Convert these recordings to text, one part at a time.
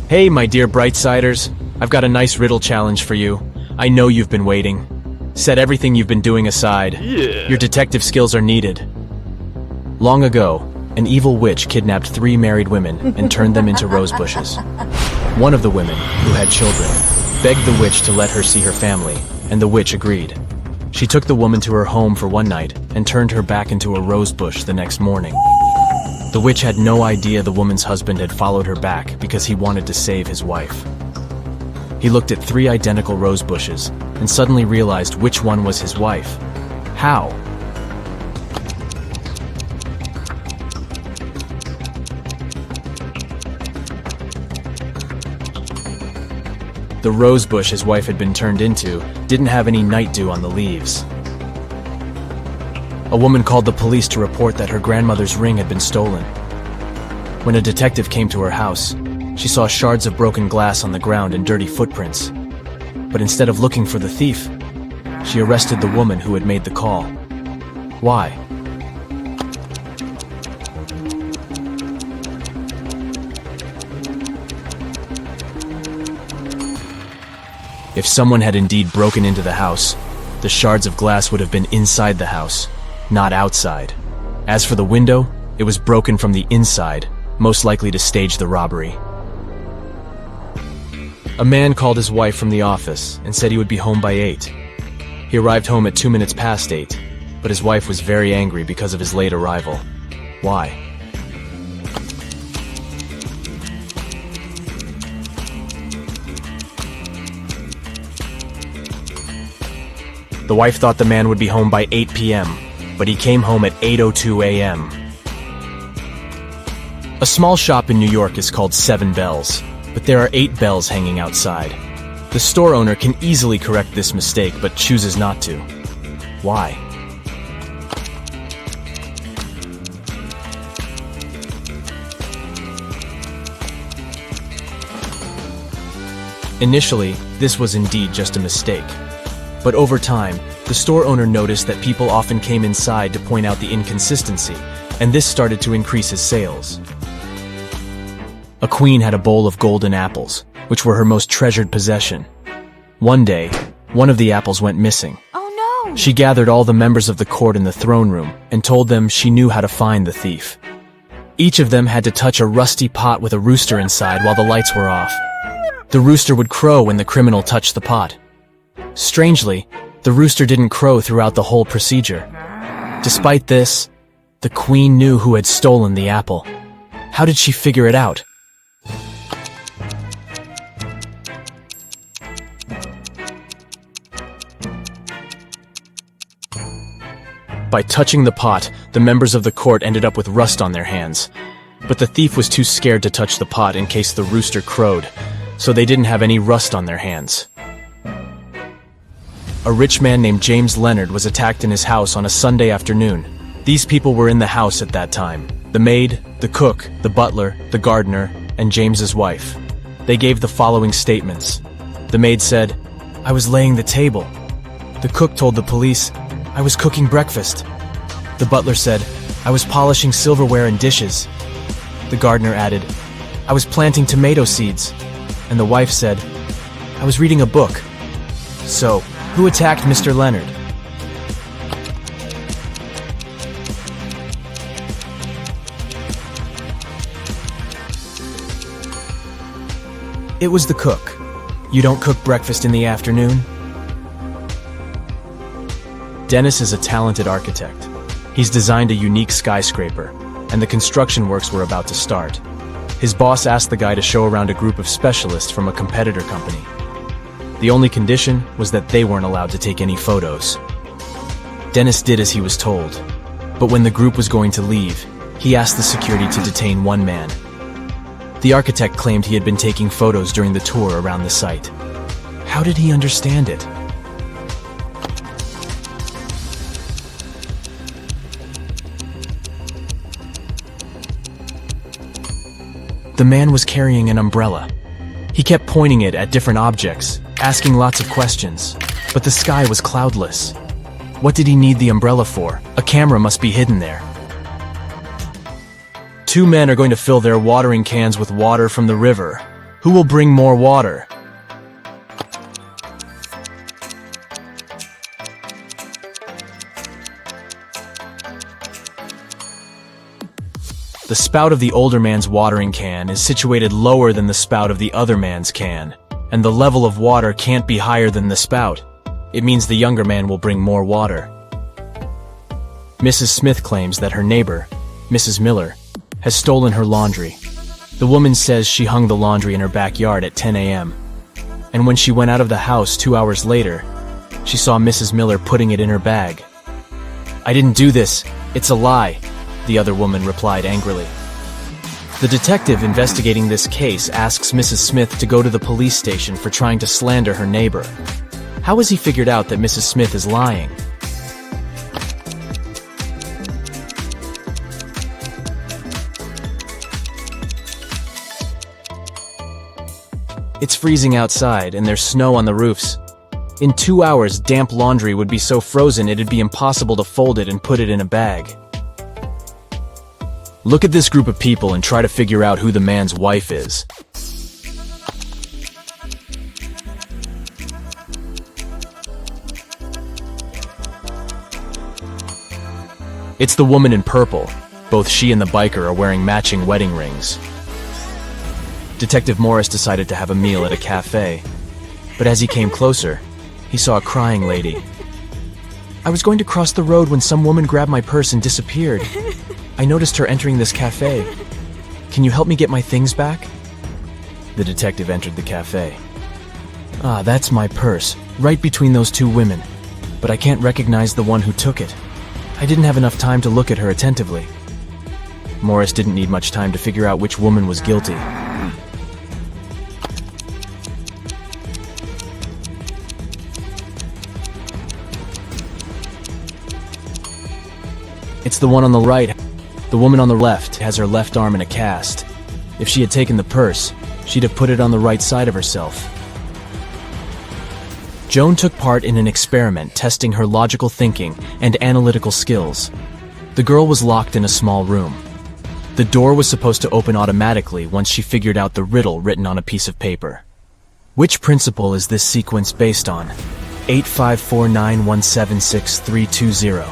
Hey, my dear Brightsiders, I've got a nice riddle challenge for you. I know you've been waiting. Set everything you've been doing aside. Your detective skills are needed. Long ago, an evil witch kidnapped 3 married women and turned them into rose bushes. One of the women, who had children, begged the witch to let her see her family, and the witch agreed. She took the woman to her home for one night and turned her back into a rose bush the next morning. The witch had no idea the woman's husband had followed her back because he wanted to save his wife. He looked at 3 identical rose bushes and suddenly realized which one was his wife. How? The rose bush his wife had been turned into didn't have any night dew on the leaves. A woman called the police to report that her grandmother's ring had been stolen. When a detective came to her house, she saw shards of broken glass on the ground and dirty footprints. But instead of looking for the thief, she arrested the woman who had made the call. Why? If someone had indeed broken into the house, the shards of glass would have been inside the house, not outside. As for the window, it was broken from the inside, most likely to stage the robbery. A man called his wife from the office and said he would be home by 8. He arrived home at 2 minutes past 8, but his wife was very angry because of his late arrival. Why? The wife thought the man would be home by 8 p.m., but he came home at 8:02 a.m. A small shop in New York is called 7 Bells, but there are 8 bells hanging outside. The store owner can easily correct this mistake, but chooses not to. Why? Initially, this was indeed just a mistake. But over time, the store owner noticed that people often came inside to point out the inconsistency, and this started to increase his sales. A queen had a bowl of golden apples, which were her most treasured possession. One day, one of the apples went missing. Oh no! She gathered all the members of the court in the throne room and told them she knew how to find the thief. Each of them had to touch a rusty pot with a rooster inside while the lights were off. The rooster would crow when the criminal touched the pot. Strangely, the rooster didn't crow throughout the whole procedure. Despite this, the queen knew who had stolen the apple. How did she figure it out? By touching the pot, the members of the court ended up with rust on their hands. But the thief was too scared to touch the pot in case the rooster crowed, so they didn't have any rust on their hands. A rich man named James Leonard was attacked in his house on a Sunday afternoon. These people were in the house at that time: the maid, the cook, the butler, the gardener, and James's wife. They gave the following statements. The maid said, "I was laying the table." The cook told the police, "I was cooking breakfast." The butler said, "I was polishing silverware and dishes." The gardener added, "I was planting tomato seeds." And the wife said, "I was reading a book." So, who attacked Mr. Leonard? It was the cook. You don't cook breakfast in the afternoon? Dennis is a talented architect. He's designed a unique skyscraper, and the construction works were about to start. His boss asked the guy to show around a group of specialists from a competitor company. The only condition was that they weren't allowed to take any photos. Dennis did as he was told, but when the group was going to leave, he asked the security to detain one man. The architect claimed he had been taking photos during the tour around the site. How did he understand it? The man was carrying an umbrella. He kept pointing it at different objects, asking lots of questions, but the sky was cloudless. What did he need the umbrella for? A camera must be hidden there. 2 men are going to fill their watering cans with water from the river. Who will bring more water? The spout of the older man's watering can is situated lower than the spout of the other man's can, and the level of water can't be higher than the spout. It means the younger man will bring more water. Mrs. Smith claims that her neighbor, Mrs. Miller, has stolen her laundry. The woman says she hung the laundry in her backyard at 10 a.m. And when she went out of the house 2 hours later, she saw Mrs. Miller putting it in her bag. "I didn't do this. It's a lie," the other woman replied angrily. The detective investigating this case asks Mrs. Smith to go to the police station for trying to slander her neighbor. How has he figured out that Mrs. Smith is lying? It's freezing outside and there's snow on the roofs. In 2 hours, damp laundry would be so frozen it'd be impossible to fold it and put it in a bag. Look at this group of people and try to figure out who the man's wife is. It's the woman in purple. Both she and the biker are wearing matching wedding rings. Detective Morris decided to have a meal at a cafe, but as he came closer, he saw a crying lady. "I was going to cross the road when some woman grabbed my purse and disappeared. I noticed her entering this cafe. Can you help me get my things back?" The detective entered the cafe. "Ah, that's my purse, right between those two women, but I can't recognize the one who took it. I didn't have enough time to look at her attentively." Morris didn't need much time to figure out which woman was guilty. It's the one on the right. The woman on the left has her left arm in a cast. If she had taken the purse, she'd have put it on the right side of herself. Joan took part in an experiment testing her logical thinking and analytical skills. The girl was locked in a small room. The door was supposed to open automatically once she figured out the riddle written on a piece of paper. Which principle is this sequence based on? 85491763320.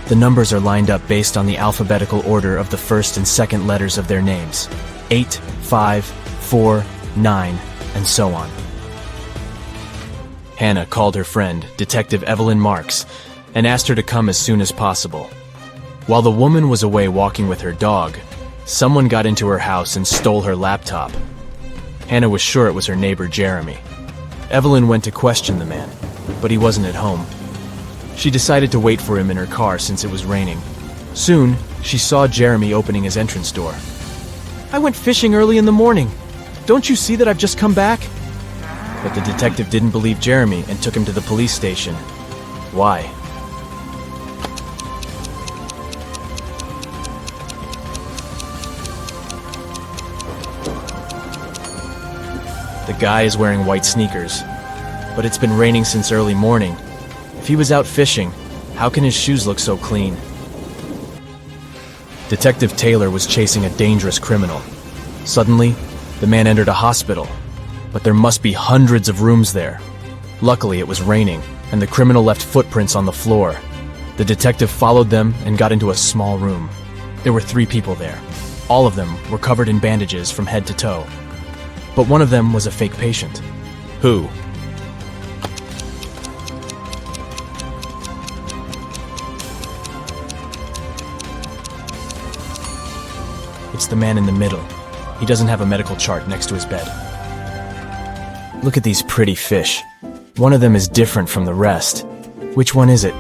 The numbers are lined up based on the alphabetical order of the first and second letters of their names. 8, 5, 4, 9, and so on. Hannah called her friend, Detective Evelyn Marks, and asked her to come as soon as possible. While the woman was away walking with her dog, someone got into her house and stole her laptop. Hannah was sure it was her neighbor Jeremy. Evelyn went to question the man, but he wasn't at home. She decided to wait for him in her car since it was raining. Soon, she saw Jeremy opening his entrance door. "I went fishing early in the morning. Don't you see that I've just come back?" But the detective didn't believe Jeremy and took him to the police station. Why? The guy is wearing white sneakers, but it's been raining since early morning. If he was out fishing, how can his shoes look so clean? Detective Taylor was chasing a dangerous criminal. Suddenly, the man entered a hospital, but there must be hundreds of rooms there. Luckily, it was raining, and the criminal left footprints on the floor. The detective followed them and got into a small room. There were 3 people there. All of them were covered in bandages from head to toe. But one of them was a fake patient. Who? It's the man in the middle. He doesn't have a medical chart next to his bed. Look at these pretty fish. One of them is different from the rest. Which one is it?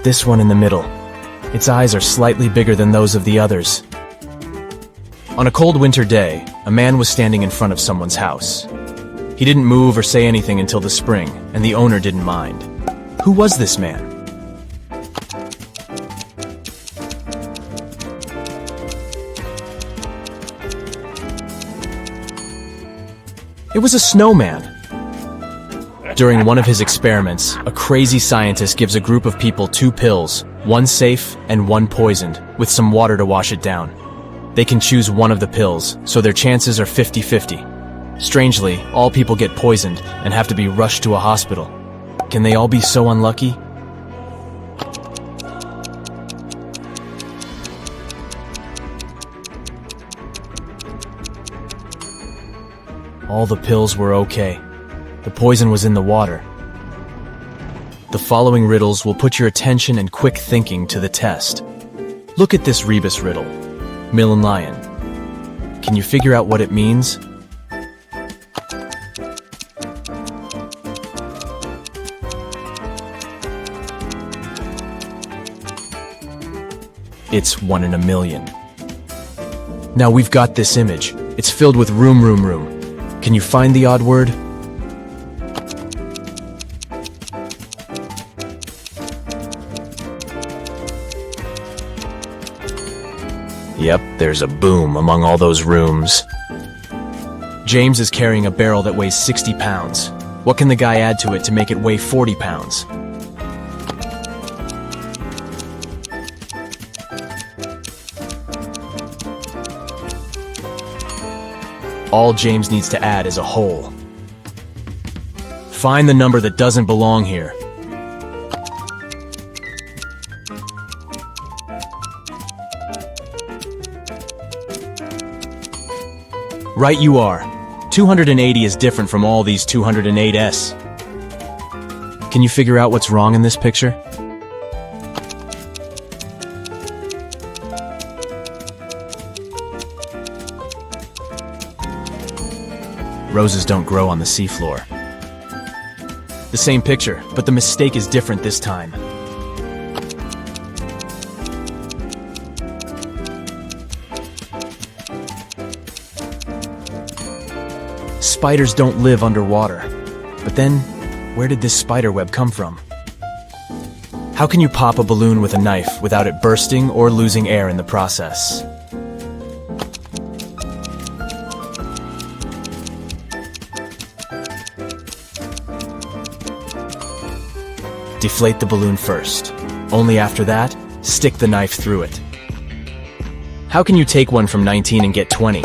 This one in the middle. Its eyes are slightly bigger than those of the others. On a cold winter day, a man was standing in front of someone's house. He didn't move or say anything until the spring, and the owner didn't mind. Who was this man? It was a snowman. During one of his experiments, a crazy scientist gives a group of people 2 pills, one safe and one poisoned, with some water to wash it down. They can choose one of the pills, so their chances are 50-50. Strangely, all people get poisoned and have to be rushed to a hospital. Can they all be so unlucky? All the pills were okay. The poison was in the water. The following riddles will put your attention and quick thinking to the test. Look at this rebus riddle. Mill and lion. Can you figure out what it means? It's 1 in a million. Now we've got this image. It's filled with room. Can you find the odd word? Yep, there's a boom among all those rooms. James is carrying a barrel that weighs 60 pounds. What can the guy add to it to make it weigh 40 pounds? All James needs to add is a hole. Find the number that doesn't belong here. Right you are. 280 is different from all these 208s. Can you figure out what's wrong in this picture? Roses don't grow on the seafloor. The same picture, but the mistake is different this time. Spiders don't live underwater. But then, where did this spider web come from? How can you pop a balloon with a knife without it bursting or losing air in the process? Deflate the balloon first. Only after that, stick the knife through it. How can you take one from 19 and get 20?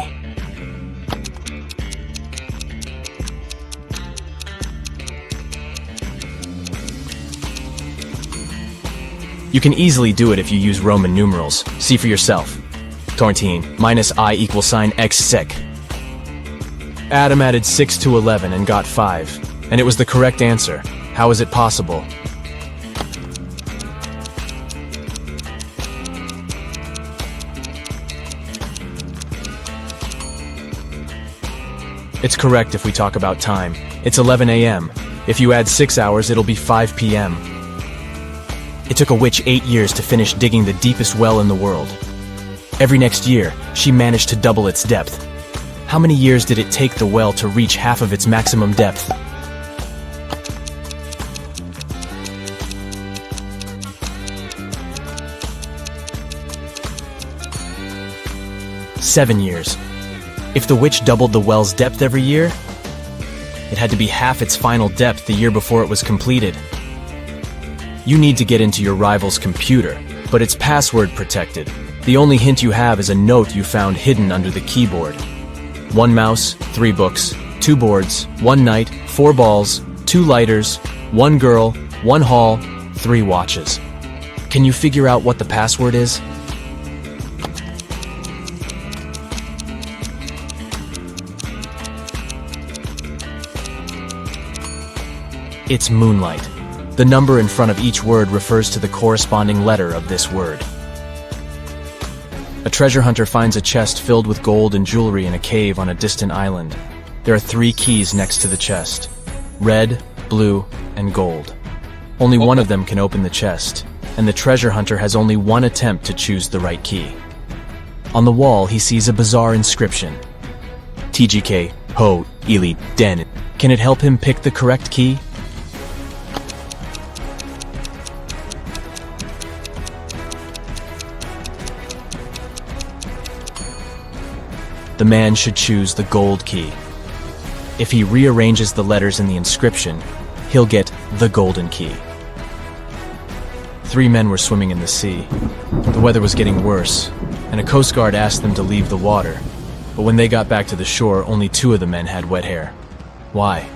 You can easily do it if you use Roman numerals. See for yourself. 14 minus I equals sign x sec. Adam added 6 to 11 and got 5. And it was the correct answer. How is it possible? It's correct if we talk about time. It's 11 a.m. If you add 6 hours, it'll be 5 p.m. It took a witch 8 years to finish digging the deepest well in the world. Every next year, she managed to double its depth. How many years did it take the well to reach half of its maximum depth? Seven years. If the witch doubled the well's depth every year, it had to be half its final depth the year before it was completed. You need to get into your rival's computer, but it's password protected. The only hint you have is a note you found hidden under the keyboard. 1 mouse, 3 books, 2 boards, 1 knight, 4 balls, 2 lighters, 1 girl, 1 hall, 3 watches. Can you figure out what the password is? It's moonlight. The number in front of each word refers to the corresponding letter of this word. A treasure hunter finds a chest filled with gold and jewelry in a cave on a distant island. There are 3 keys next to the chest: red, blue, and gold. Only one of them can open the chest, and the treasure hunter has only one attempt to choose the right key. On the wall, he sees a bizarre inscription: TGK, Ho, Ili, Den. Can it help him pick the correct key? The man should choose the gold key. If he rearranges the letters in the inscription, he'll get the golden key. 3 men were swimming in the sea. The weather was getting worse, and a Coast Guard asked them to leave the water. But when they got back to the shore, only 2 of the men had wet hair. Why?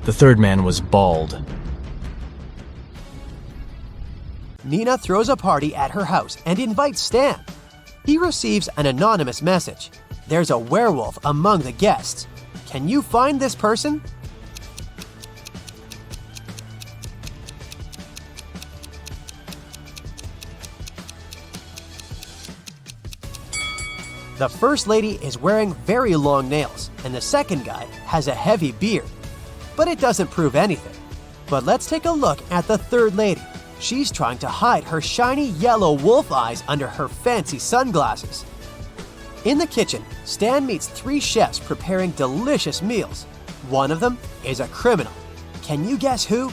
The 3rd man was bald. Nina throws a party at her house and invites Stan. He receives an anonymous message. There's a werewolf among the guests. Can you find this person? The first lady is wearing very long nails, and the second guy has a heavy beard. But it doesn't prove anything. But let's take a look at the third lady. She's trying to hide her shiny yellow wolf eyes under her fancy sunglasses. In the kitchen, Stan meets 3 chefs preparing delicious meals. One of them is a criminal. Can you guess who?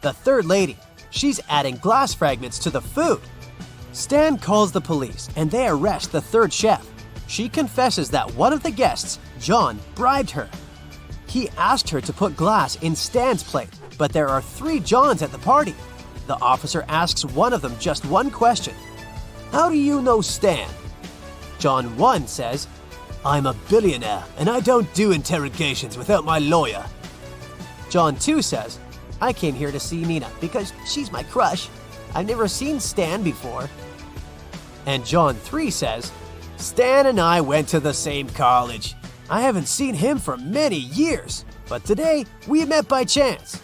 The third lady. She's adding glass fragments to the food. Stan calls the police and they arrest the third chef. She confesses that one of the guests, John, bribed her. He asked her to put glass in Stan's plate, but there are 3 Johns at the party. The officer asks one of them just one question. How do you know Stan? John 1 says, I'm a billionaire and I don't do interrogations without my lawyer. John 2 says, I came here to see Nina because she's my crush. I've never seen Stan before. And John 3 says, Stan and I went to the same college. I haven't seen him for many years, but today we met by chance.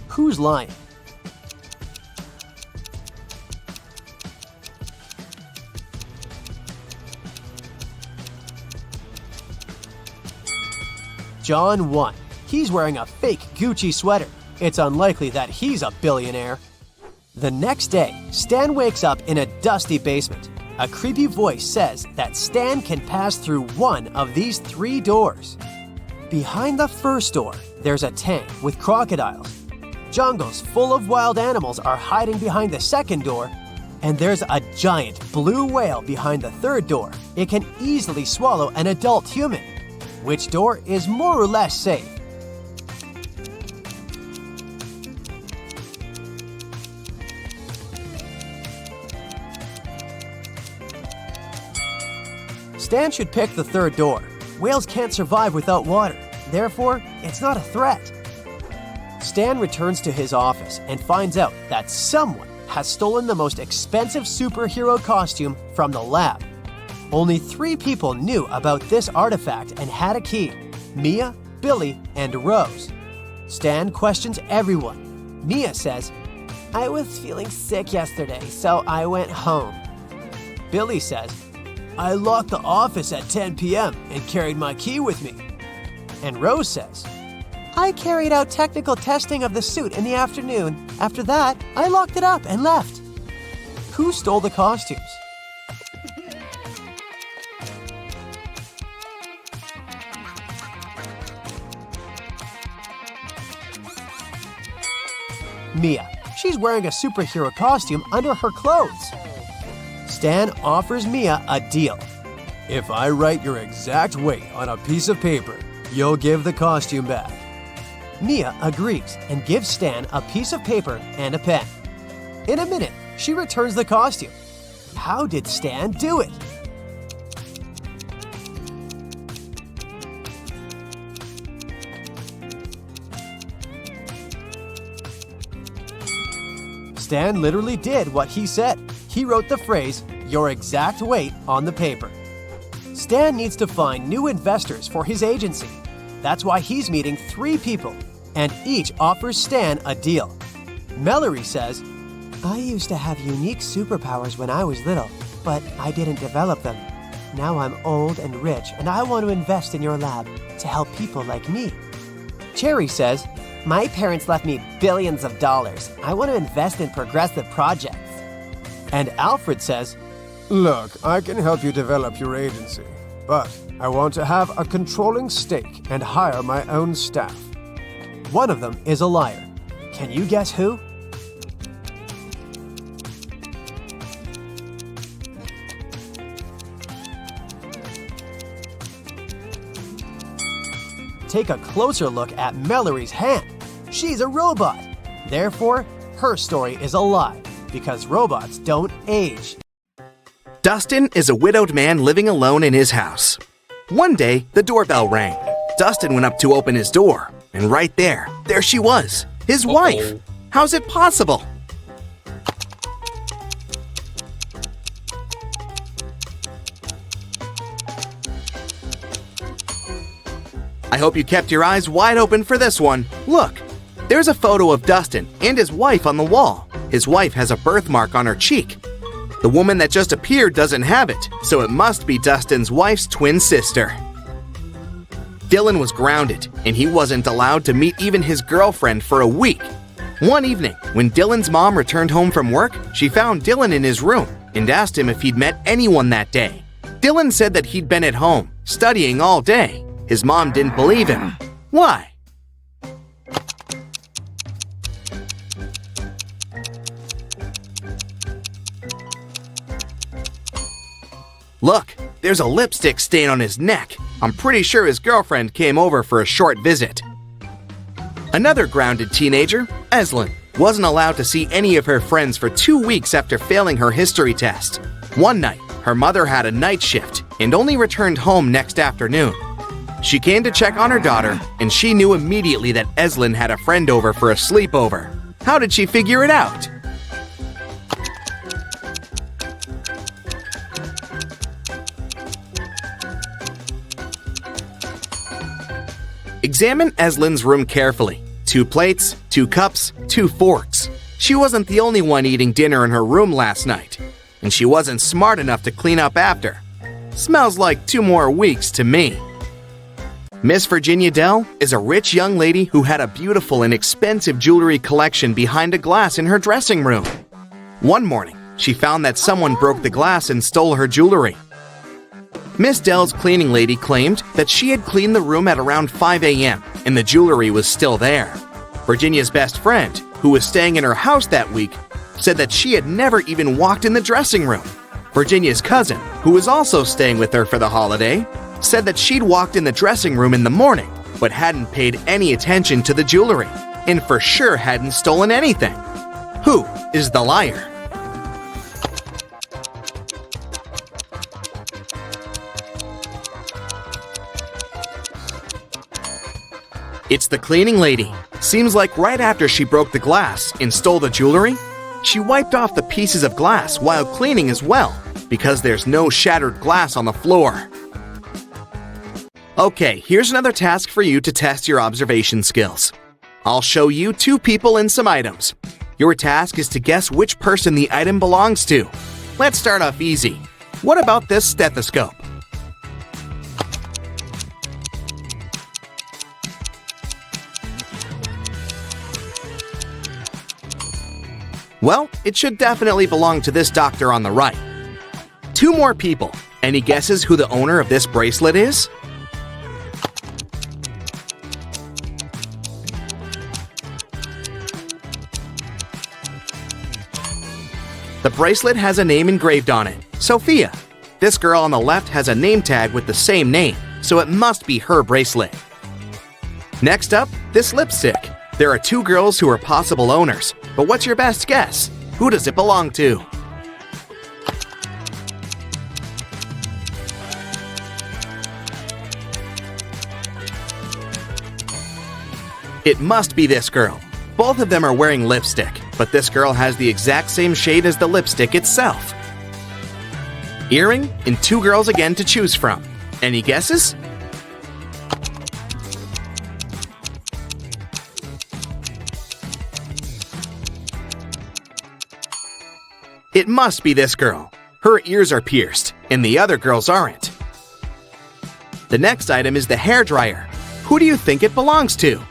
Who's lying? John 1. He's wearing a fake Gucci sweater. It's unlikely that he's a billionaire. The next day, Stan wakes up in a dusty basement. A creepy voice says that Stan can pass through one of these 3 doors. Behind the first door, there's a tank with crocodiles. Jungles full of wild animals are hiding behind the second door, and there's a giant blue whale behind the third door. It can easily swallow an adult human. Which door is more or less safe? Stan should pick the third door. Whales can't survive without water. Therefore, it's not a threat. Stan returns to his office and finds out that someone has stolen the most expensive superhero costume from the lab. Only 3 people knew about this artifact and had a key: Mia, Billy, and Rose. Stan questions everyone. Mia says, I was feeling sick yesterday, so I went home. Billy says, I locked the office at 10 p.m. and carried my key with me. And Rose says, I carried out technical testing of the suit in the afternoon. After that, I locked it up and left. Who stole the costumes? Mia. She's wearing a superhero costume under her clothes. Stan offers Mia a deal. If I write your exact weight on a piece of paper, you'll give the costume back. Mia agrees and gives Stan a piece of paper and a pen. In a minute, she returns the costume. How did Stan do it? Stan literally did what he said. He wrote the phrase, your exact weight, on the paper. Stan needs to find new investors for his agency. That's why he's meeting 3 people, and each offers Stan a deal. Mallory says, I used to have unique superpowers when I was little, but I didn't develop them. Now I'm old and rich, and I want to invest in your lab to help people like me. Cherry says, my parents left me billions of dollars. I want to invest in progressive projects. And Alfred says, Look, I can help you develop your agency, but I want to have a controlling stake and hire my own staff. One of them is a liar. Can you guess who? Take a closer look at Mallory's hand. She's a robot. Therefore, her story is a lie, because robots don't age. Dustin is a widowed man living alone in his house. One day, the doorbell rang. Dustin went up to open his door, and right there she was, his wife. How's it possible? I hope you kept your eyes wide open for this one. Look, there's a photo of Dustin and his wife on the wall. His wife has a birthmark on her cheek. The woman that just appeared doesn't have it, so it must be Dustin's wife's twin sister. Dylan was grounded, and he wasn't allowed to meet even his girlfriend for a week. One evening, when Dylan's mom returned home from work, she found Dylan in his room and asked him if he'd met anyone that day. Dylan said that he'd been at home, studying all day. His mom didn't believe him. Why? Look, there's a lipstick stain on his neck. I'm pretty sure his girlfriend came over for a short visit. Another grounded teenager, Eslyn, wasn't allowed to see any of her friends for 2 weeks after failing her history test. One night, her mother had a night shift and only returned home next afternoon. She came to check on her daughter, and she knew immediately that Eslyn had a friend over for a sleepover. How did she figure it out? Examine Eslyn's room carefully. 2 plates, 2 cups, 2 forks. She wasn't the only one eating dinner in her room last night, and she wasn't smart enough to clean up after. Smells like 2 more weeks to me. Miss Virginia Dell is a rich young lady who had a beautiful and expensive jewelry collection behind a glass in her dressing room. One morning, she found that someone broke the glass and stole her jewelry. Miss Dell's cleaning lady claimed that she had cleaned the room at around 5 a.m. and the jewelry was still there. Virginia's best friend, who was staying in her house that week, said that she had never even walked in the dressing room. Virginia's cousin, who was also staying with her for the holiday, said that she'd walked in the dressing room in the morning, but hadn't paid any attention to the jewelry, and for sure hadn't stolen anything. Who is the liar? It's the cleaning lady. Seems like right after she broke the glass and stole the jewelry, she wiped off the pieces of glass while cleaning as well, because there's no shattered glass on the floor. Okay, here's another task for you to test your observation skills. I'll show you 2 people and some items. Your task is to guess which person the item belongs to. Let's start off easy. What about this stethoscope? Well, it should definitely belong to this doctor on the right. 2 more people. Any guesses who the owner of this bracelet is? The bracelet has a name engraved on it, Sophia. This girl on the left has a name tag with the same name, so it must be her bracelet. Next up, this lipstick. There are 2 girls who are possible owners, but what's your best guess? Who does it belong to? It must be this girl. Both of them are wearing lipstick, but this girl has the exact same shade as the lipstick itself. Earring and 2 girls again to choose from. Any guesses? It must be this girl. Her ears are pierced, and the other girls aren't. The next item is the hairdryer. Who do you think it belongs to?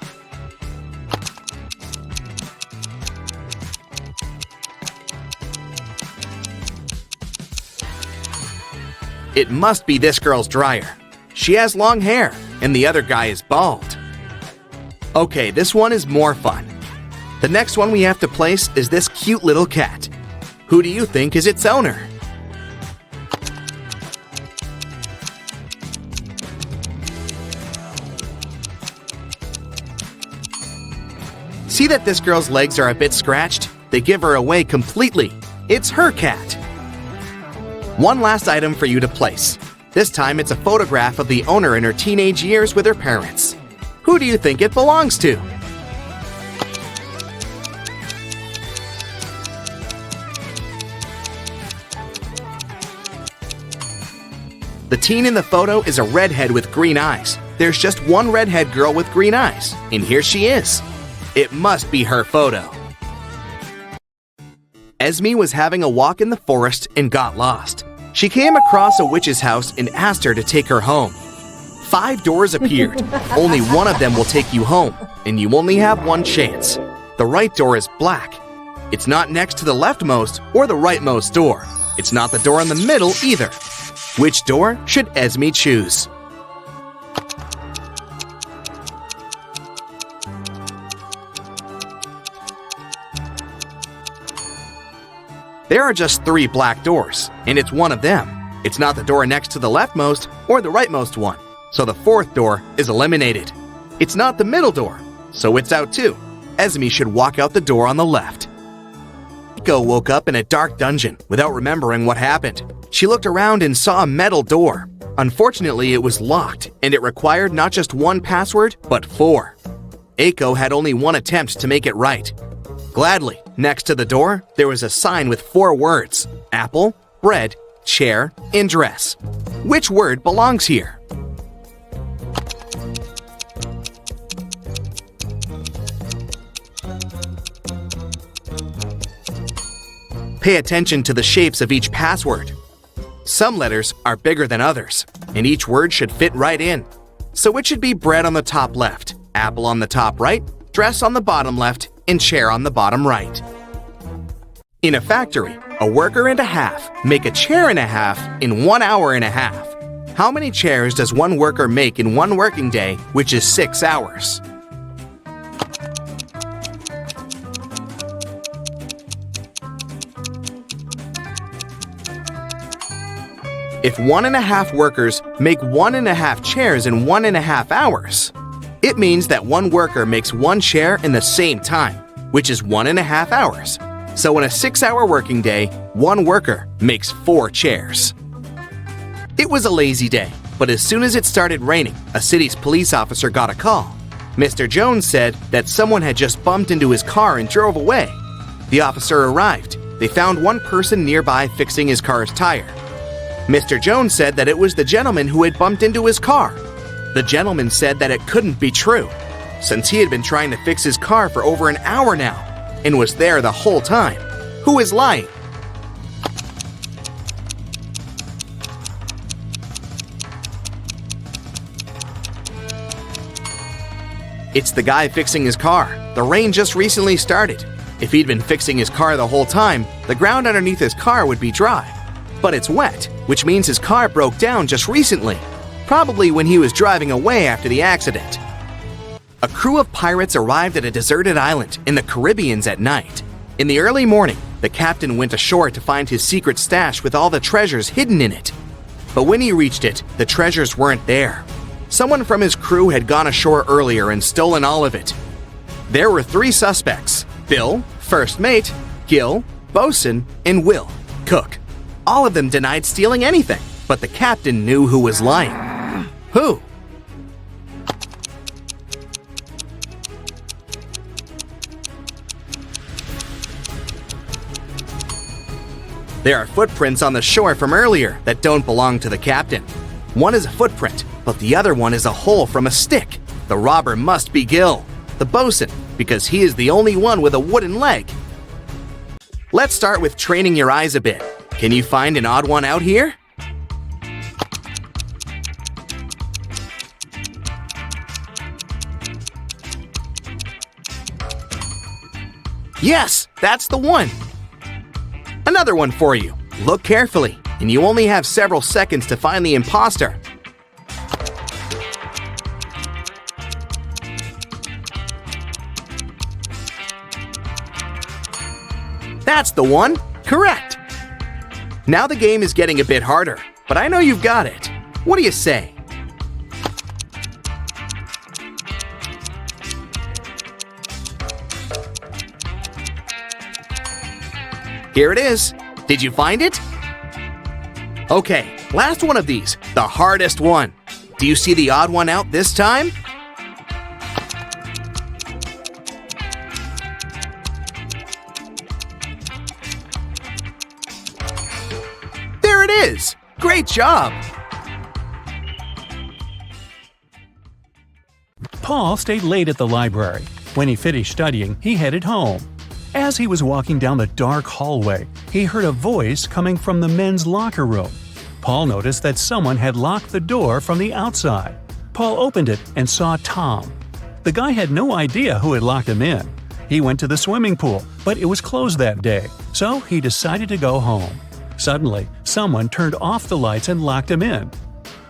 It must be this girl's dryer. She has long hair, and the other guy is bald. Okay, this one is more fun. The next one we have to place is this cute little cat. Who do you think is its owner? See that this girl's legs are a bit scratched? They give her away completely. It's her cat. One last item for you to place. This time it's a photograph of the owner in her teenage years with her parents. Who do you think it belongs to? The teen in the photo is a redhead with green eyes. There's just one redhead girl with green eyes, and here she is. It must be her photo. Esme was having a walk in the forest and got lost. She came across a witch's house and asked her to take her home. 5 doors appeared. Only one of them will take you home, and you only have one chance. The right door is black. It's not next to the leftmost or the rightmost door. It's not the door in the middle either. Which door should Esme choose? There are just 3 black doors, and it's one of them. It's not the door next to the leftmost or the rightmost one, so the 4th door is eliminated. It's not the middle door, so it's out too. Esme should walk out the door on the left. Eiko woke up in a dark dungeon without remembering what happened. She looked around and saw a metal door. Unfortunately, it was locked, and it required not just 1 password, but 4. Eiko had only 1 attempt to make it right. Gladly, next to the door, there was a sign with 4 words: apple, bread, chair, and dress. Which word belongs here? Pay attention to the shapes of each password. Some letters are bigger than others, and each word should fit right in. So it should be bread on the top left, apple on the top right, dress on the bottom left, and chair on the bottom right. In a factory, a worker and a half make a chair and a half in 1 hour and a half. How many chairs does one worker make in 1 working day, which is 6 hours? If 1.5 workers make 1.5 chairs in 1.5 hours, it means that one worker makes 1 chair in the same time, which is 1.5 hours. So in a 6-hour working day, one worker makes 4 chairs. It was a lazy day, but as soon as it started raining, a city's police officer got a call. Mr. Jones said that someone had just bumped into his car and drove away. The officer arrived. They found one person nearby fixing his car's tire. Mr. Jones said that it was the gentleman who had bumped into his car. The gentleman said that it couldn't be true, since he had been trying to fix his car for over an hour now, and was there the whole time. Who is lying? It's the guy fixing his car. The rain just recently started. If he'd been fixing his car the whole time, the ground underneath his car would be dry. But it's wet, which means his car broke down just recently, probably when he was driving away after the accident. A crew of pirates arrived at a deserted island in the Caribbean at night. In the early morning, the captain went ashore to find his secret stash with all the treasures hidden in it. But when he reached it, the treasures weren't there. Someone from his crew had gone ashore earlier and stolen all of it. There were 3 suspects: Bill, first mate, Gil, bosun, and Will, cook. All of them denied stealing anything, but the captain knew who was lying. Who? There are footprints on the shore from earlier that don't belong to the captain. One is a footprint, but the other one is a hole from a stick. The robber must be Gil, the bosun, because he is the only one with a wooden leg. Let's start with training your eyes a bit. Can you find an odd one out here? Yes, that's the one. Another one for you. Look carefully, and you only have several seconds to find the imposter. That's the one! Correct! Now the game is getting a bit harder, but I know you've got it. What do you say? Here it is. Did you find it? Okay, last one of these, the hardest one. Do you see the odd one out this time? There it is! Great job! Paul stayed late at the library. When he finished studying, he headed home. As he was walking down the dark hallway, he heard a voice coming from the men's locker room. Paul noticed that someone had locked the door from the outside. Paul opened it and saw Tom. The guy had no idea who had locked him in. He went to the swimming pool, but it was closed that day, so he decided to go home. Suddenly, someone turned off the lights and locked him in.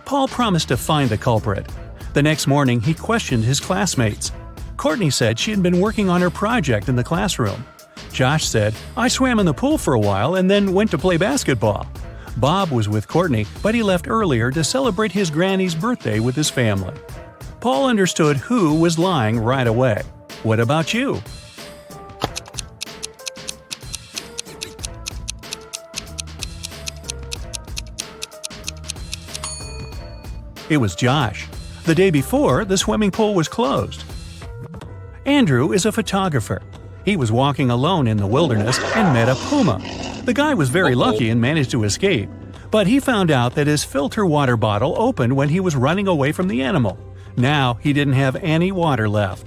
Paul promised to find the culprit. The next morning, he questioned his classmates. Courtney said she had been working on her project in the classroom. Josh said, "I swam in the pool for a while and then went to play basketball." Bob was with Courtney, but he left earlier to celebrate his granny's birthday with his family. Paul understood who was lying right away. What about you? It was Josh. The day before, the swimming pool was closed. Andrew is a photographer. He was walking alone in the wilderness and met a puma. The guy was very lucky and managed to escape, but he found out that his filter water bottle opened when he was running away from the animal. Now he didn't have any water left.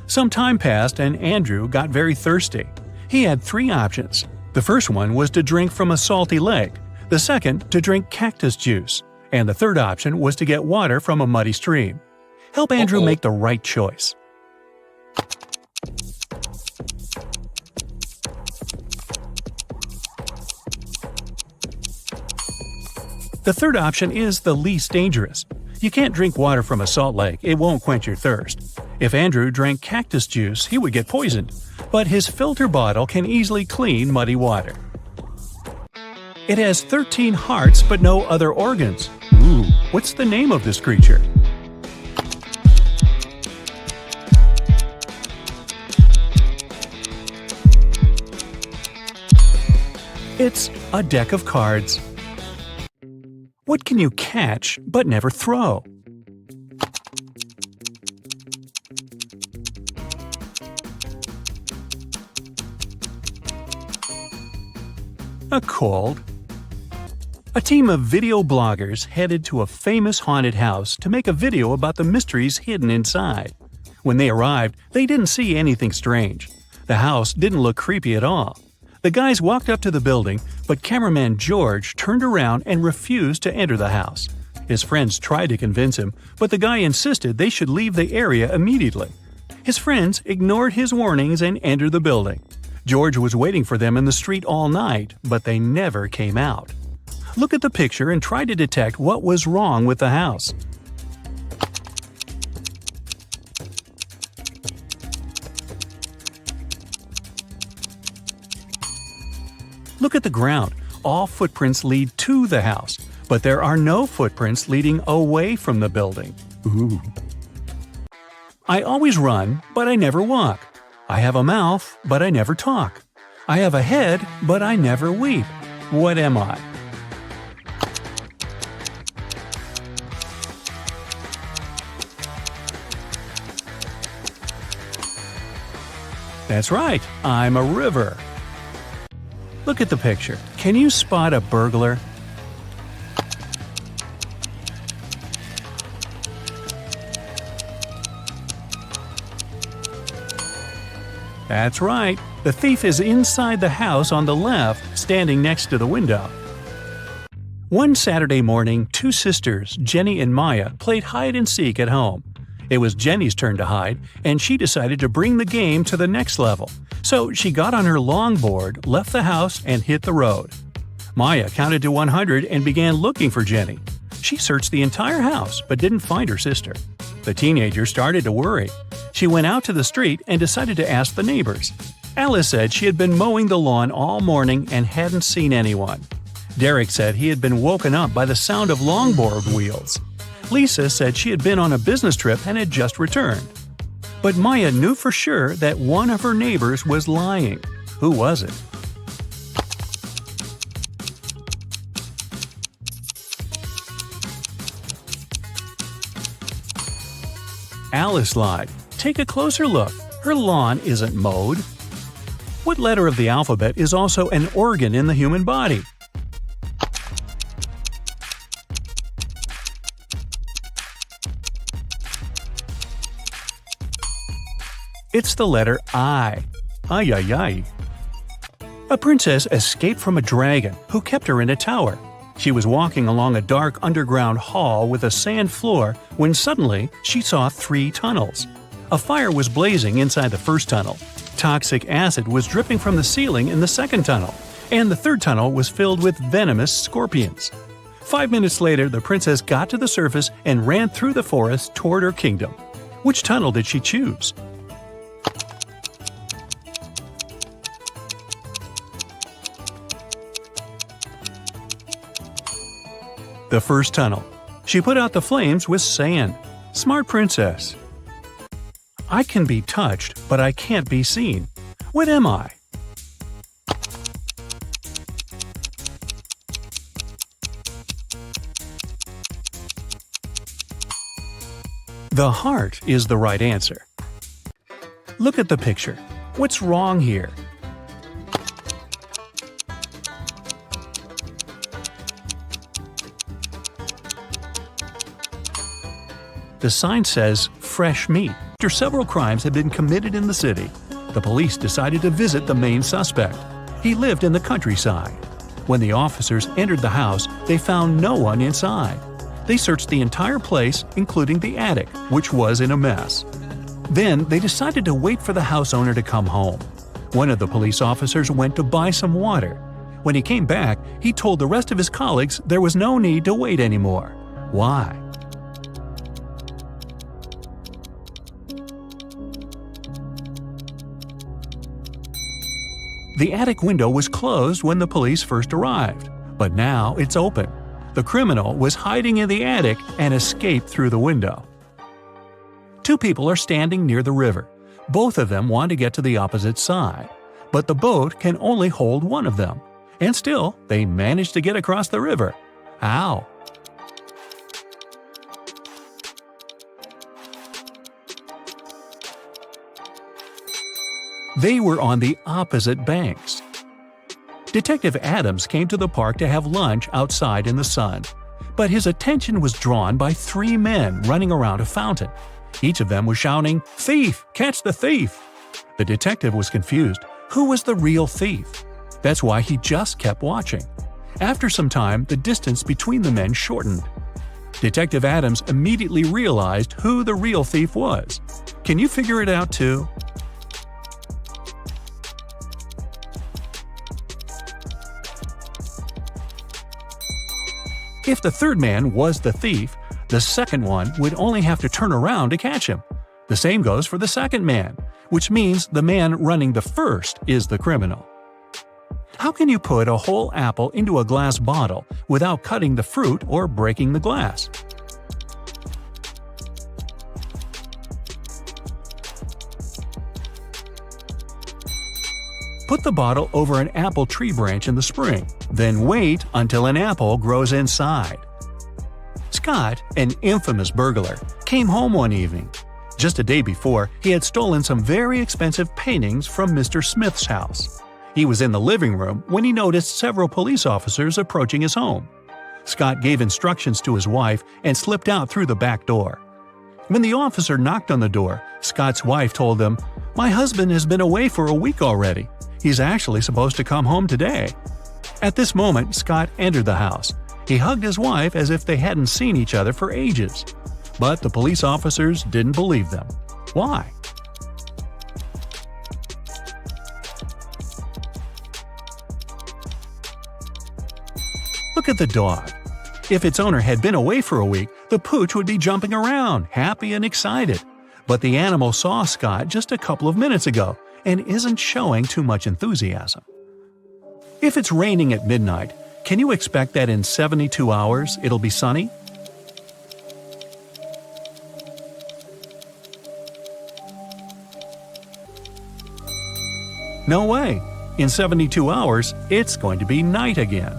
Some time passed and Andrew got very thirsty. He had 3 options. The first one was to drink from a salty lake, the second to drink cactus juice, and the third option was to get water from a muddy stream. Help Andrew make the right choice. The third option is the least dangerous. You can't drink water from a salt lake, it won't quench your thirst. If Andrew drank cactus juice, he would get poisoned, but his filter bottle can easily clean muddy water. It has 13 hearts but no other organs. Ooh, what's the name of this creature? It's a deck of cards. What can you catch but never throw? A cold. A team of video bloggers headed to a famous haunted house to make a video about the mysteries hidden inside. When they arrived, they didn't see anything strange. The house didn't look creepy at all. The guys walked up to the building, but cameraman George turned around and refused to enter the house. His friends tried to convince him, but the guy insisted they should leave the area immediately. His friends ignored his warnings and entered the building. George was waiting for them in the street all night, but they never came out. Look at the picture and try to detect what was wrong with the house. Look at the ground. All footprints lead to the house, but there are no footprints leading away from the building. Ooh. I always run, but I never walk. I have a mouth, but I never talk. I have a head, but I never weep. What am I? That's right, I'm a river. Look at the picture. Can you spot a burglar? That's right. The thief is inside the house on the left, standing next to the window. One Saturday morning, 2 sisters, Jenny and Maya, played hide-and-seek at home. It was Jenny's turn to hide, and she decided to bring the game to the next level. So she got on her longboard, left the house, and hit the road. Maya counted to 100 and began looking for Jenny. She searched the entire house but didn't find her sister. The teenager started to worry. She went out to the street and decided to ask the neighbors. Alice said she had been mowing the lawn all morning and hadn't seen anyone. Derek said he had been woken up by the sound of longboard wheels. Lisa said she had been on a business trip and had just returned. But Maya knew for sure that one of her neighbors was lying. Who was it? Alice lied. Take a closer look. Her lawn isn't mowed. What letter of the alphabet is also an organ in the human body? It's the letter I. Ay, ay, ay. A princess escaped from a dragon who kept her in a tower. She was walking along a dark underground hall with a sand floor when suddenly she saw 3 tunnels. A fire was blazing inside the first tunnel. Toxic acid was dripping from the ceiling in the second tunnel, and the third tunnel was filled with venomous scorpions. 5 minutes later, the princess got to the surface and ran through the forest toward her kingdom. Which tunnel did she choose? The first tunnel. She put out the flames with sand. Smart princess. I can be touched, but I can't be seen. What am I? The heart is the right answer. Look at the picture. What's wrong here? The sign says, fresh meat. After several crimes had been committed in the city, the police decided to visit the main suspect. He lived in the countryside. When the officers entered the house, they found no one inside. They searched the entire place, including the attic, which was in a mess. Then they decided to wait for the house owner to come home. One of the police officers went to buy some water. When he came back, he told the rest of his colleagues there was no need to wait anymore. Why? The attic window was closed when the police first arrived, but now it's open. The criminal was hiding in the attic and escaped through the window. 2 people are standing near the river. Both of them want to get to the opposite side, but the boat can only hold one of them. And still, they manage to get across the river. How? They were on the opposite banks. Detective Adams came to the park to have lunch outside in the sun, but his attention was drawn by 3 men running around a fountain. Each of them was shouting, "Thief! Catch the thief!" The detective was confused. Who was the real thief? That's why he just kept watching. After some time, the distance between the men shortened. Detective Adams immediately realized who the real thief was. Can you figure it out too? If the third man was the thief, the second one would only have to turn around to catch him. The same goes for the second man, which means the man running the first is the criminal. How can you put a whole apple into a glass bottle without cutting the fruit or breaking the glass? Put the bottle over an apple tree branch in the spring, then wait until an apple grows inside. Scott, an infamous burglar, came home one evening. Just a day before, he had stolen some very expensive paintings from Mr. Smith's house. He was in the living room when he noticed several police officers approaching his home. Scott gave instructions to his wife and slipped out through the back door. When the officer knocked on the door, Scott's wife told them, "My husband has been away for a week already. He's actually supposed to come home today." At this moment, Scott entered the house. He hugged his wife as if they hadn't seen each other for ages. But the police officers didn't believe them. Why? Look at the dog. If its owner had been away for a week, the pooch would be jumping around, happy and excited. But the animal saw Scott just a couple of minutes ago and isn't showing too much enthusiasm. If it's raining at midnight, can you expect that in 72 hours it'll be sunny? No way. In 72 hours, it's going to be night again.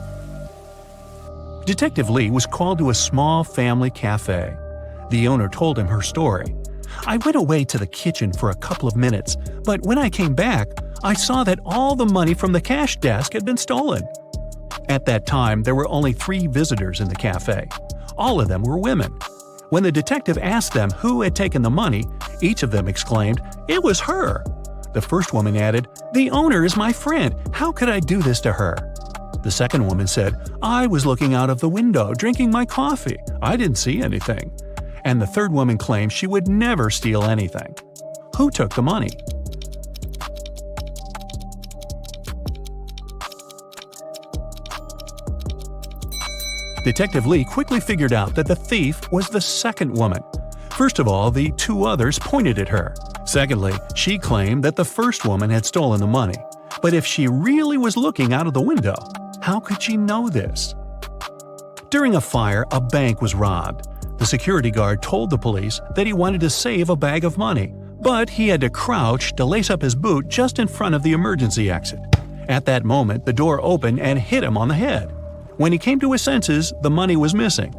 Detective Lee was called to a small family cafe. The owner told him her story. "I went away to the kitchen for a couple of minutes, but when I came back, I saw that all the money from the cash desk had been stolen." At that time, there were only 3 visitors in the cafe. All of them were women. When the detective asked them who had taken the money, each of them exclaimed, "It was her." The first woman added, "The owner is my friend. How could I do this to her?" The second woman said, "I was looking out of the window, drinking my coffee. I didn't see anything." And the third woman claimed she would never steal anything. Who took the money? Detective Lee quickly figured out that the thief was the second woman. First of all, the 2 others pointed at her. Secondly, she claimed that the first woman had stolen the money. But if she really was looking out of the window, how could she know this? During a fire, a bank was robbed. The security guard told the police that he wanted to save a bag of money, but he had to crouch to lace up his boot just in front of the emergency exit. At that moment, the door opened and hit him on the head. When he came to his senses, the money was missing.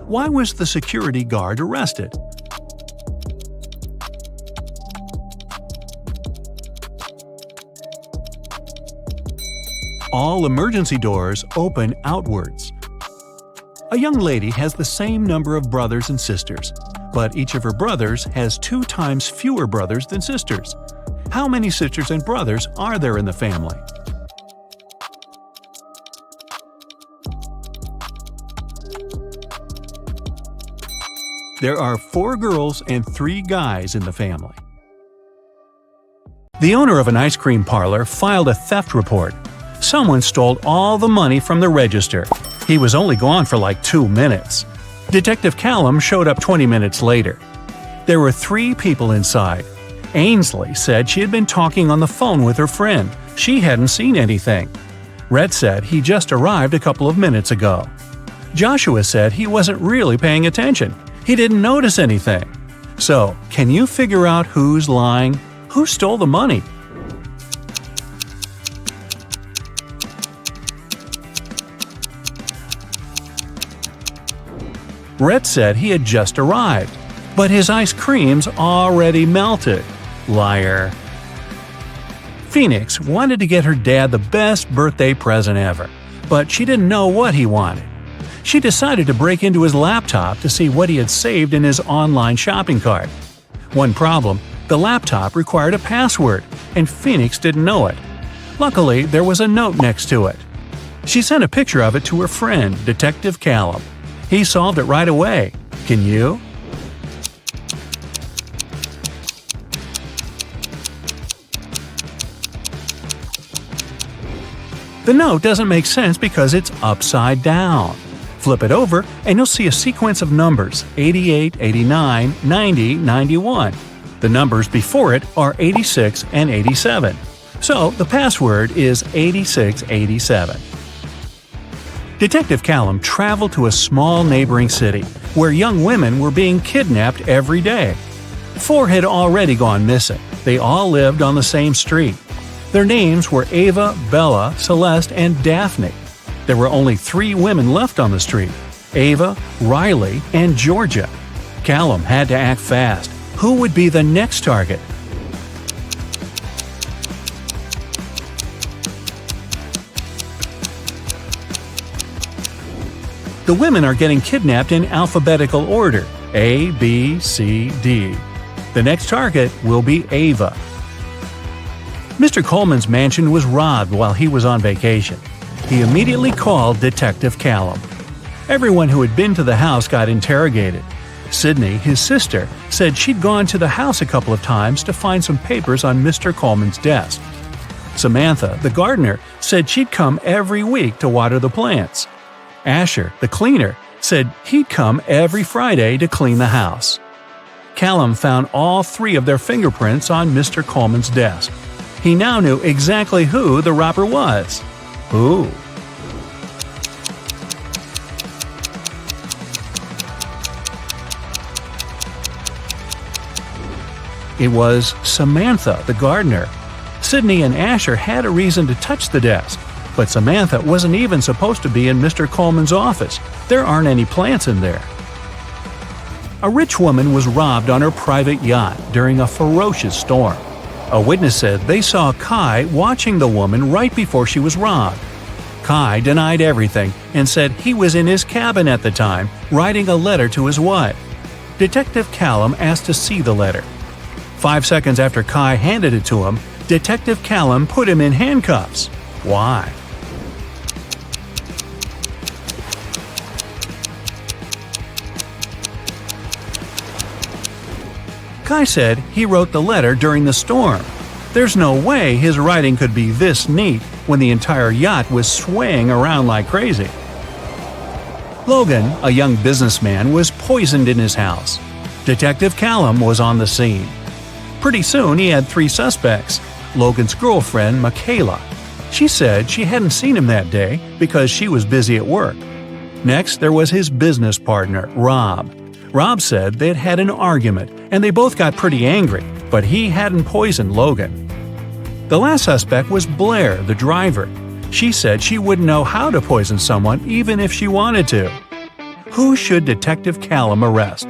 Why was the security guard arrested? All emergency doors open outwards. A young lady has the same number of brothers and sisters, but each of her brothers has 2 times fewer brothers than sisters. How many sisters and brothers are there in the family? There are 4 girls and 3 guys in the family. The owner of an ice cream parlor filed a theft report. Someone stole all the money from the register. He was only gone for like 2 minutes. Detective Callum showed up 20 minutes later. There were 3 people inside. Ainsley said she had been talking on the phone with her friend. She hadn't seen anything. Rhett said he just arrived a couple of minutes ago. Joshua said he wasn't really paying attention. He didn't notice anything. So, can you figure out who's lying? Who stole the money? Rhett said he had just arrived, but his ice cream's already melted. Liar. Phoenix wanted to get her dad the best birthday present ever, but she didn't know what he wanted. She decided to break into his laptop to see what he had saved in his online shopping cart. One problem, the laptop required a password, and Phoenix didn't know it. Luckily, there was a note next to it. She sent a picture of it to her friend, Detective Callum. He solved it right away. Can you? The note doesn't make sense because it's upside down. Flip it over and you'll see a sequence of numbers 88, 89, 90, 91. The numbers before it are 86 and 87. So the password is 8687. Detective Callum traveled to a small neighboring city where young women were being kidnapped every day. 4 had already gone missing. They all lived on the same street. Their names were Ava, Bella, Celeste, and Daphne. There were only 3 women left on the street: Ava, Riley, and Georgia. Callum had to act fast. Who would be the next target? The women are getting kidnapped in alphabetical order: A, B, C, D. The next target will be Ava. Mr. Coleman's mansion was robbed while he was on vacation. He immediately called Detective Callum. Everyone who had been to the house got interrogated. Sydney, his sister, said she'd gone to the house a couple of times to find some papers on Mr. Coleman's desk. Samantha, the gardener, said she'd come every week to water the plants. Asher, the cleaner, said he'd come every Friday to clean the house. Callum found all 3 of their fingerprints on Mr. Coleman's desk. He now knew exactly who the robber was. Who? It was Samantha, the gardener. Sydney and Asher had a reason to touch the desk, but Samantha wasn't even supposed to be in Mr. Coleman's office. There aren't any plants in there. A rich woman was robbed on her private yacht during a ferocious storm. A witness said they saw Kai watching the woman right before she was robbed. Kai denied everything and said he was in his cabin at the time, writing a letter to his wife. Detective Callum asked to see the letter. 5 seconds after Kai handed it to him, Detective Callum put him in handcuffs. Why? Kai said he wrote the letter during the storm. There's no way his writing could be this neat when the entire yacht was swaying around like crazy. Logan, a young businessman, was poisoned in his house. Detective Callum was on the scene. Pretty soon he had 3 suspects. Logan's girlfriend, Michaela. She said she hadn't seen him that day because she was busy at work. Next, there was his business partner, Rob. Rob said they'd had an argument and they both got pretty angry, but he hadn't poisoned Logan. The last suspect was Blair, the driver. She said she wouldn't know how to poison someone even if she wanted to. Who should Detective Callum arrest?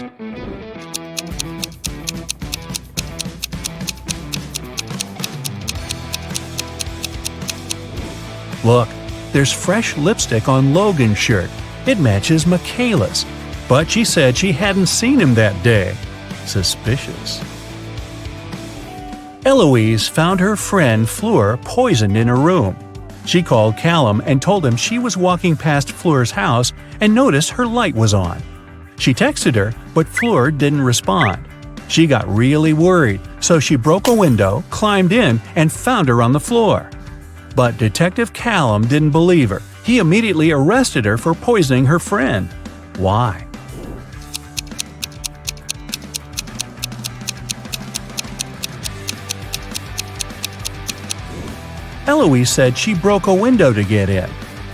Look, there's fresh lipstick on Logan's shirt. It matches Michaela's. But she said she hadn't seen him that day. Suspicious. Eloise found her friend Fleur poisoned in her room. She called Callum and told him she was walking past Fleur's house and noticed her light was on. She texted her, but Fleur didn't respond. She got really worried, so she broke a window, climbed in, and found her on the floor. But Detective Callum didn't believe her. He immediately arrested her for poisoning her friend. Why? Eloise said she broke a window to get in.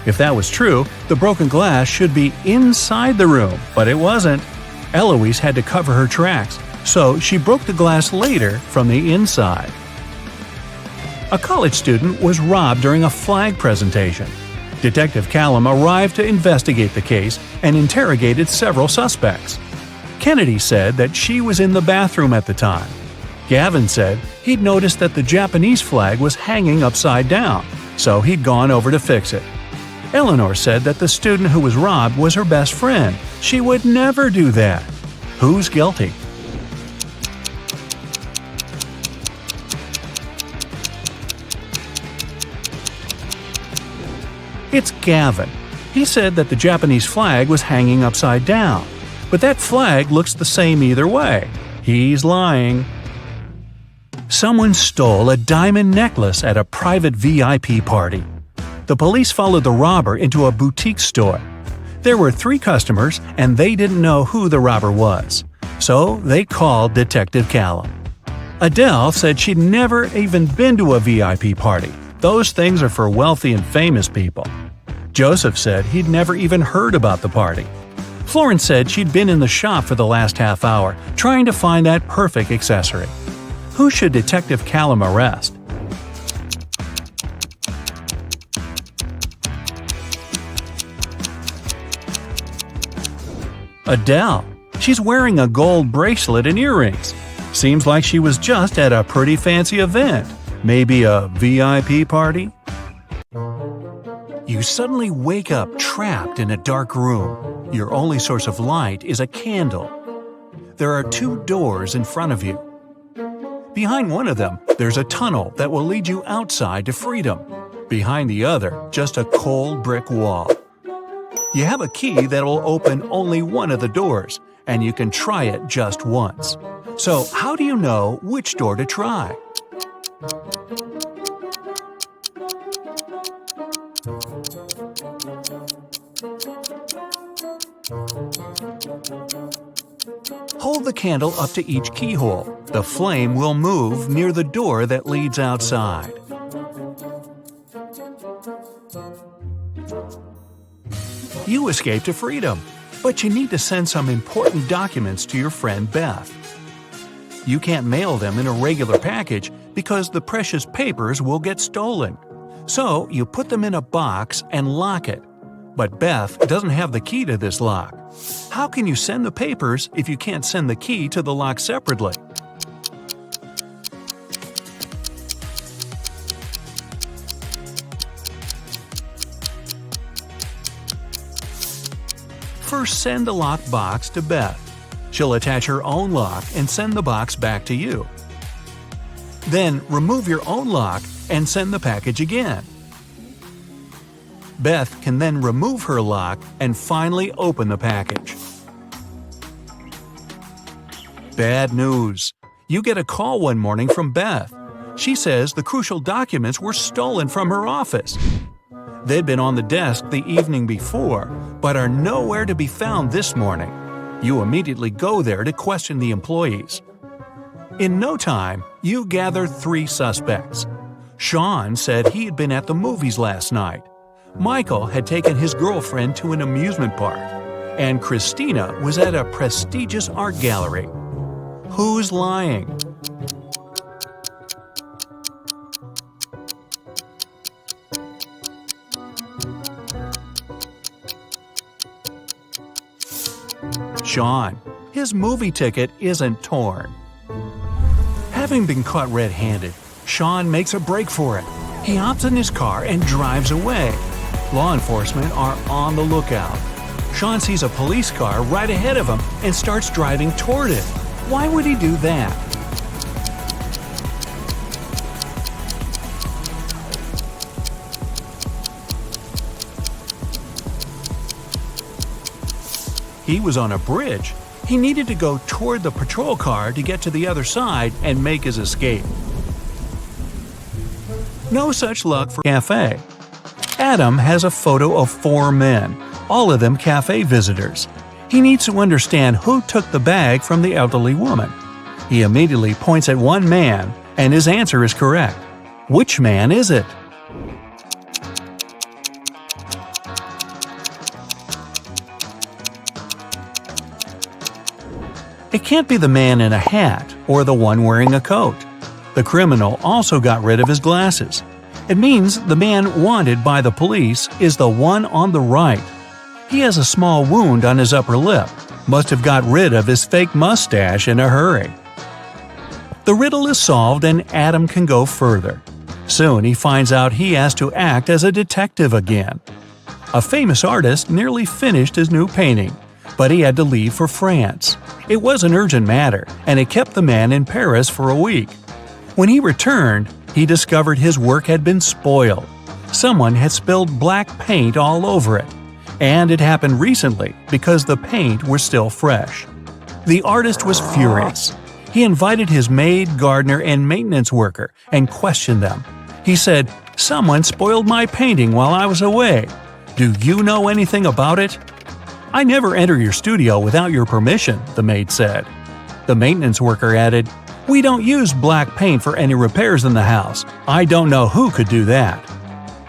If that was true, the broken glass should be inside the room, but it wasn't. Eloise had to cover her tracks, so she broke the glass later from the inside. A college student was robbed during a flag presentation. Detective Callum arrived to investigate the case and interrogated several suspects. Kennedy said that she was in the bathroom at the time. Gavin said he'd noticed that the Japanese flag was hanging upside down, so he'd gone over to fix it. Eleanor said that the student who was robbed was her best friend. She would never do that. Who's guilty? It's Gavin. He said that the Japanese flag was hanging upside down, but that flag looks the same either way. He's lying. Someone stole a diamond necklace at a private VIP party. The police followed the robber into a boutique store. There were 3 customers, and they didn't know who the robber was. So they called Detective Callum. Adele said she'd never even been to a VIP party. Those things are for wealthy and famous people. Joseph said he'd never even heard about the party. Florence said she'd been in the shop for the last half hour, trying to find that perfect accessory. Who should Detective Callum arrest? Adele. She's wearing a gold bracelet and earrings. Seems like she was just at a pretty fancy event. Maybe a VIP party? You suddenly wake up trapped in a dark room. Your only source of light is a candle. There are 2 doors in front of you. Behind one of them, there's a tunnel that will lead you outside to freedom. Behind the other, just a cold brick wall. You have a key that will open only one of the doors, and you can try it just once. So, how do you know which door to try? Hold the candle up to each keyhole. The flame will move near the door that leads outside. You escape to freedom, but you need to send some important documents to your friend Beth. You can't mail them in a regular package because the precious papers will get stolen. So you put them in a box and lock it. But Beth doesn't have the key to this lock. How can you send the papers if you can't send the key to the lock separately? First, send the locked box to Beth. She'll attach her own lock and send the box back to you. Then remove your own lock and send the package again. Beth can then remove her lock and finally open the package. Bad news. You get a call one morning from Beth. She says the crucial documents were stolen from her office. They'd been on the desk the evening before, but are nowhere to be found this morning. You immediately go there to question the employees. In no time, you gather 3 suspects. Sean said he had been at the movies last night. Michael had taken his girlfriend to an amusement park. And Christina was at a prestigious art gallery. Who's lying? Sean. His movie ticket isn't torn. Having been caught red-handed, Sean makes a break for it. He hops in his car and drives away. Law enforcement are on the lookout. Sean sees a police car right ahead of him and starts driving toward it. Why would he do that? He was on a bridge. He needed to go toward the patrol car to get to the other side and make his escape. No such luck for cafe. Adam has a photo of 4 men, all of them cafe visitors. He needs to understand who took the bag from the elderly woman. He immediately points at one man, and his answer is correct. Which man is it? It can't be the man in a hat or the one wearing a coat. The criminal also got rid of his glasses. It means the man wanted by the police is the one on the right. He has a small wound on his upper lip. Must have got rid of his fake mustache in a hurry. The riddle is solved and Adam can go further. Soon he finds out he has to act as a detective again. A famous artist nearly finished his new painting, but he had to leave for France. It was an urgent matter, and it kept the man in Paris for a week. When he returned, he discovered his work had been spoiled. Someone had spilled black paint all over it. And it happened recently because the paint was still fresh. The artist was furious. He invited his maid, gardener, and maintenance worker and questioned them. He said, "Someone spoiled my painting while I was away. Do you know anything about it?" "I never enter your studio without your permission," the maid said. The maintenance worker added, "We don't use black paint for any repairs in the house. I don't know who could do that."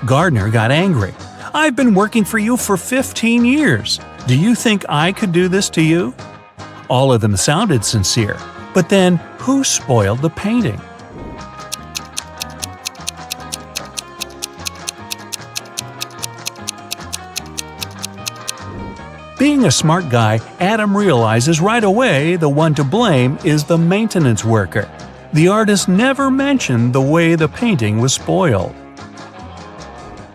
Gardener got angry. "I've been working for you for 15 years. Do you think I could do this to you?" All of them sounded sincere, but then who spoiled the painting? Being a smart guy, Adam realizes right away the one to blame is the maintenance worker. The artist never mentioned the way the painting was spoiled.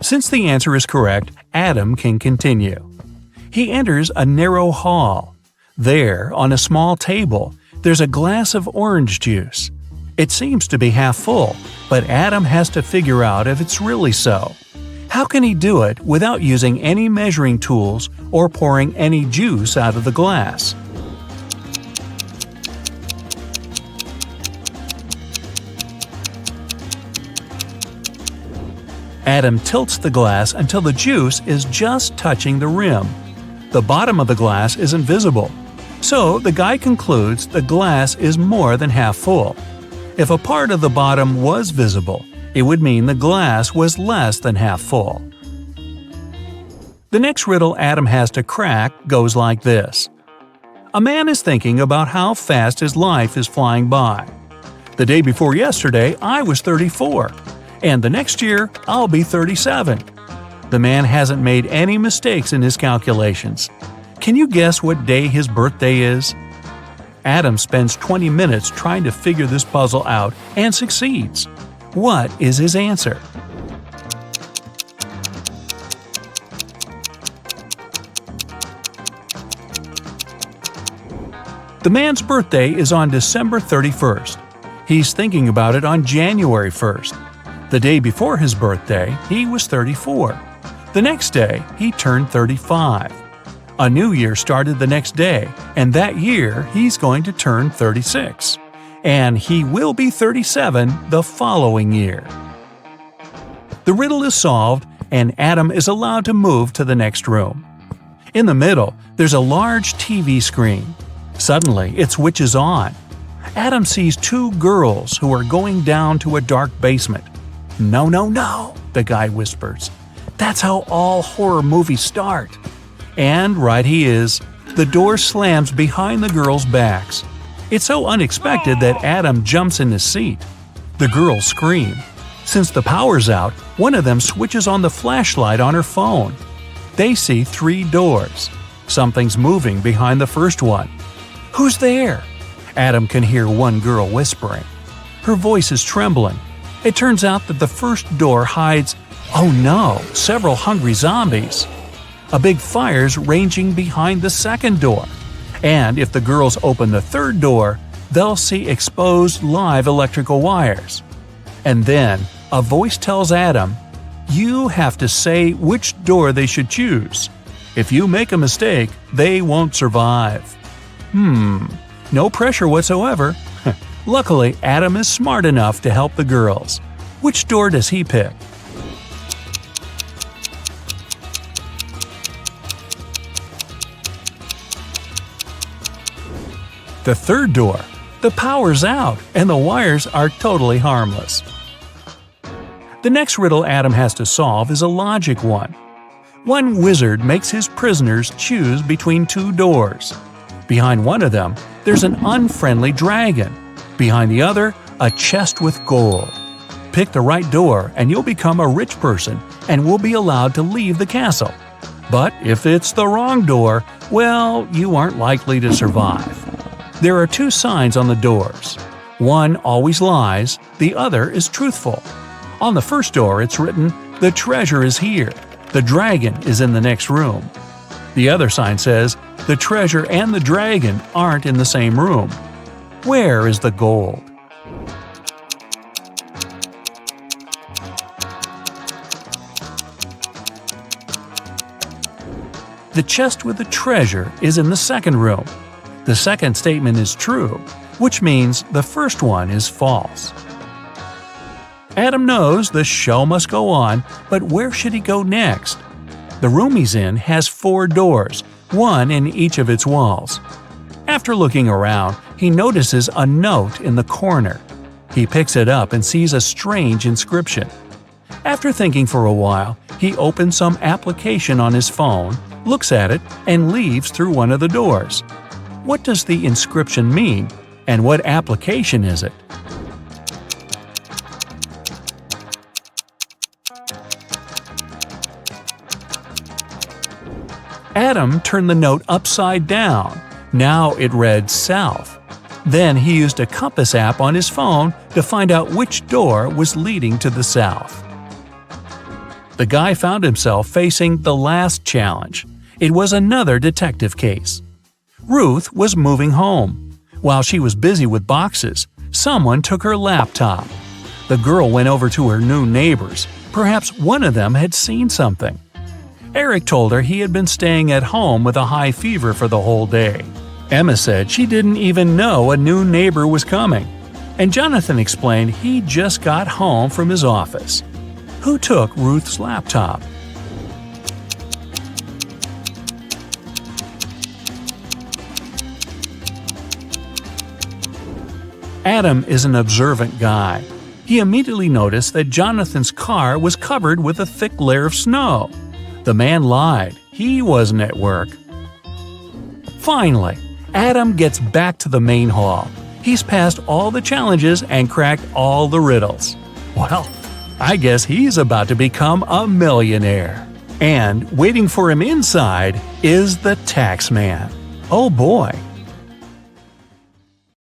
Since the answer is correct, Adam can continue. He enters a narrow hall. There, on a small table, there's a glass of orange juice. It seems to be half full, but Adam has to figure out if it's really so. How can he do it without using any measuring tools or pouring any juice out of the glass? Adam tilts the glass until the juice is just touching the rim. the bottom of the glass isn't visible. So the guy concludes the glass is more than half full. If a part of the bottom was visible, it would mean the glass was less than half full. The next riddle Adam has to crack goes like this. A man is thinking about how fast his life is flying by. The day before yesterday, I was 34, and the next year, I'll be 37. The man hasn't made any mistakes in his calculations. Can you guess what day his birthday is? Adam spends 20 minutes trying to figure this puzzle out and succeeds. What is his answer? The man's birthday is on December 31st. He's thinking about it on January 1st. The day before his birthday, he was 34. The next day, he turned 35. A new year started the next day, and that year he's going to turn 36. And he will be 37 the following year. The riddle is solved, and Adam is allowed to move to the next room. In the middle, there's a large TV screen. Suddenly, it switches on. Adam sees two girls who are going down to a dark basement. "No, no, no," the guy whispers. "That's how all horror movies start." And right he is. The door slams behind the girls' backs. It's so unexpected that Adam jumps in his seat. The girls scream. Since the power's out, one of them switches on the flashlight on her phone. They see 3 doors. Something's moving behind the first one. "Who's there?" Adam can hear one girl whispering. Her voice is trembling. It turns out that the first door hides, oh no, several hungry zombies. A big fire's raging behind the second door. And if the girls open the third door, they'll see exposed live electrical wires. And then a voice tells Adam, you have to say which door they should choose. If you make a mistake, they won't survive. No pressure whatsoever. Luckily, Adam is smart enough to help the girls. Which door does he pick? The third door. The power's out, and the wires are totally harmless. The next riddle Adam has to solve is a logic one. One wizard makes his prisoners choose between 2 doors. Behind one of them, there's an unfriendly dragon. Behind the other, a chest with gold. Pick the right door and you'll become a rich person and will be allowed to leave the castle. But if it's the wrong door, well, you aren't likely to survive. There are 2 signs on the doors. One always lies, the other is truthful. On the first door it's written, "The treasure is here. The dragon is in the next room." The other sign says, "The treasure and the dragon aren't in the same room." Where is the gold? The chest with the treasure is in the second room. The second statement is true, which means the first one is false. Adam knows the show must go on, but where should he go next? The room he's in has 4 doors, one in each of its walls. After looking around, he notices a note in the corner. He picks it up and sees a strange inscription. After thinking for a while, he opens some application on his phone, looks at it, and leaves through one of the doors. What does the inscription mean, and what application is it? Adam turned the note upside down. Now it read south. Then he used a compass app on his phone to find out which door was leading to the south. The guy found himself facing the last challenge. It was another detective case. Ruth was moving home. While she was busy with boxes, someone took her laptop. The girl went over to her new neighbors. Perhaps one of them had seen something. Eric told her he had been staying at home with a high fever for the whole day. Emma said she didn't even know a new neighbor was coming. And Jonathan explained he just got home from his office. Who took Ruth's laptop? Adam is an observant guy. He immediately noticed that Jonathan's car was covered with a thick layer of snow. The man lied. He wasn't at work. Finally, Adam gets back to the main hall. He's passed all the challenges and cracked all the riddles. Well, I guess he's about to become a millionaire. And waiting for him inside is the tax man. Oh boy,